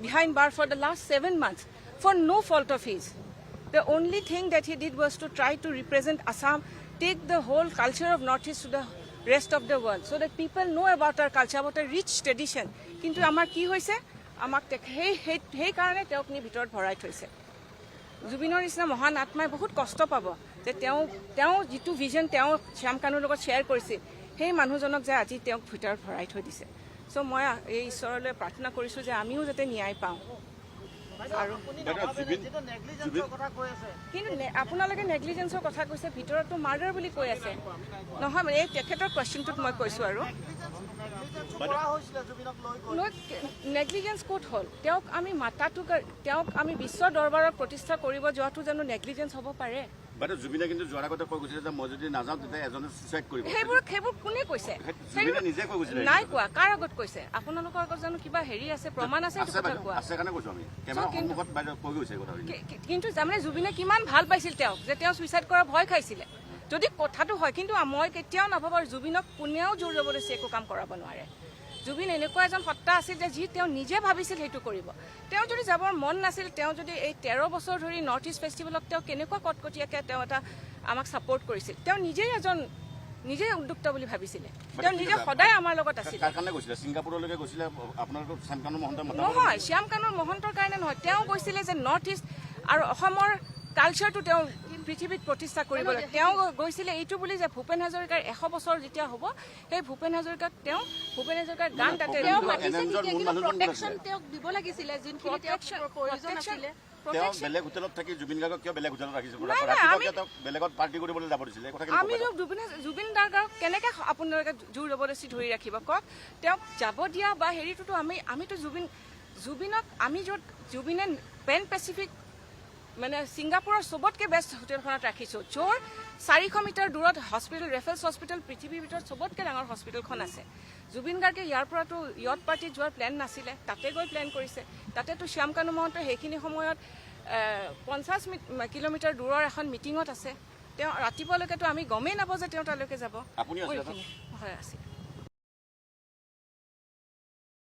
behind bar for the last 7 months for no fault of his. The only thing that he did was to try to represent Assam, take the whole culture of Northeast to the rest of the world, so that people know about our culture, about a rich tradition. Kintu amar ki hoise? Amak hey karone teok ni bhitor bhorai thoise. Jubinor isna mohan atmai bahut kosto pabo je teo jitu vision teo Shyam Kanur logot share korise hey মানুহজনক যে আজি teok bhitor bhorai thoi dise. So মই এই ঈশ্বৰলৈ প্ৰাৰ্থনা কৰিছো যে আমিও যাতে ন্যায় পাওঁ আৰু কিন্তু আপোনালোকে নেগলিজেন্সৰ কথা কৈছে ভিতৰতো মাৰ্ডাৰ বুলি কৈ আছে নহয় মানে এই তেখেতৰ কোৱেশ্চনটোত মই কৈছো আৰু নেগলিজেন্স ক'ত হ'ল তেওঁক আমি মাতাটো তেওঁক আমি বিশ্ব দৰবাৰত প্ৰতিষ্ঠা কৰিব যোৱাটো জানো নেগলিজেন্স হ'ব পাৰে বাট জুবিনে কিন্তু যোৱাৰ আগতে কৈ গৈছিল যে মই যদি নাযাওঁ তেতিয়া এজনে সুইচাইড কৰিব সেইবোৰ কোনে কৈছে জুবিনে নিজে কৈ গৈছিল নাই কোৱা কাৰ আগত কৈছে আপোনালোকৰ আগত জানো কিবা হেৰি আছে প্ৰমাণ আছে এইটো কথা কোৱা আছে কাৰণে কৈছো আমি কেমেৰা সন্মুখত বাইদেউ কৈ গৈছে কথা কিন্তু তাৰমানে জুবিনে কিমান ভাল পাইছিল তেওঁক যে তেওঁ সুইচাইড কৰাৰ ভয় খাইছিলে যদি কথাটো হয় কিন্তু মই কেতিয়াও নাভাবোঁ জুবিনক কোনেও জোৰ জবৰদস্তি একো কাম কৰাব নোৱাৰে জুবিন এনেকুৱা এজন সত্তা আছিল যে যি তেওঁ নিজে ভাবিছিল সেইটো কৰিব তেওঁ যদি যাবৰ মন নাছিল তেওঁ যদি এই 13 বছৰ ধৰি নৰ্থ ইষ্ট ফেষ্টিভেলক তেওঁ কেনেকুৱা কটকটীয়াকৈ তেওঁ এটা আমাক ছাপোৰ্ট কৰিছিল তেওঁ নিজে উদ্যুক্ত বুলি ভাবিছিল তেওঁ নিজে সদায় আমাৰ লগত আছিল কাৰণে গৈছিল ছিংগাপুৰলৈকে গৈছিল আপোনালোকৰ শ্যাম কানুৰ মহন্ত নহয় শ্যাম কানুৰ মহন্তৰ কাৰণে নহয় তেওঁ কৈছিলে যে নৰ্থ ইষ্ট আৰু অসমৰ কালচাৰটো তেওঁ পৃথিৱীত প্ৰতিষ্ঠা কৰিবলৈ তেওঁ গৈছিলে এইটো বুলি যে ভূপেন হাজৰিকাৰ 100 বছৰ যেতিয়া হ'ব সেই ভূপেন হাজৰিকাৰ গান তাতে প্ৰটেকশ্যন তেওঁক দিব লাগিছিলে যোনখিনি প্ৰয়োজন আছিলে তেওঁ বেলেগ হোটেলত থাকি জুবিন গাৰ্গক কিয় বেলেগ হোটেলত ৰাখিছে বেলেগত পাৰ্টি কৰিবলৈ যাব দিছিলে আমি জুবিন গাৰ্গক কেনেকৈ আপোনালোকে জোৰ জবৰদস্তি ধৰি ৰাখিব কওক তেওঁক যাব দিয়া বা হেৰিটোতো আমিতো জুবিনক আমি য'ত জুবিনে পেন পেচিফিক মানে ছিংগাপুৰৰ চবতকৈ বেষ্ট হোটেলখনত ৰাখিছোঁ য'ৰ 400 মিটাৰ দূৰত হস্পিটেল ৰেফেলছ হস্পিটেল পৃথিৱীৰ ভিতৰত চবতকৈ ডাঙৰ হস্পিটেলখন আছে জুবিন গাৰ্গে ইয়াৰ পৰাতো য়ট পাৰ্টিত যোৱাৰ প্লেন নাছিলে তাতে গৈ প্লেন কৰিছে তাতেতো শ্যাম কানু মহন্ত সেইখিনি সময়ত 50 কিলোমিটাৰ দূৰৰ এখন মিটিঙত আছে তেওঁ ৰাতিপুৱালৈকেতো আমি গমেই নাপাওঁ যে তেওঁ তালৈকে যাব আপুনি হয় আছে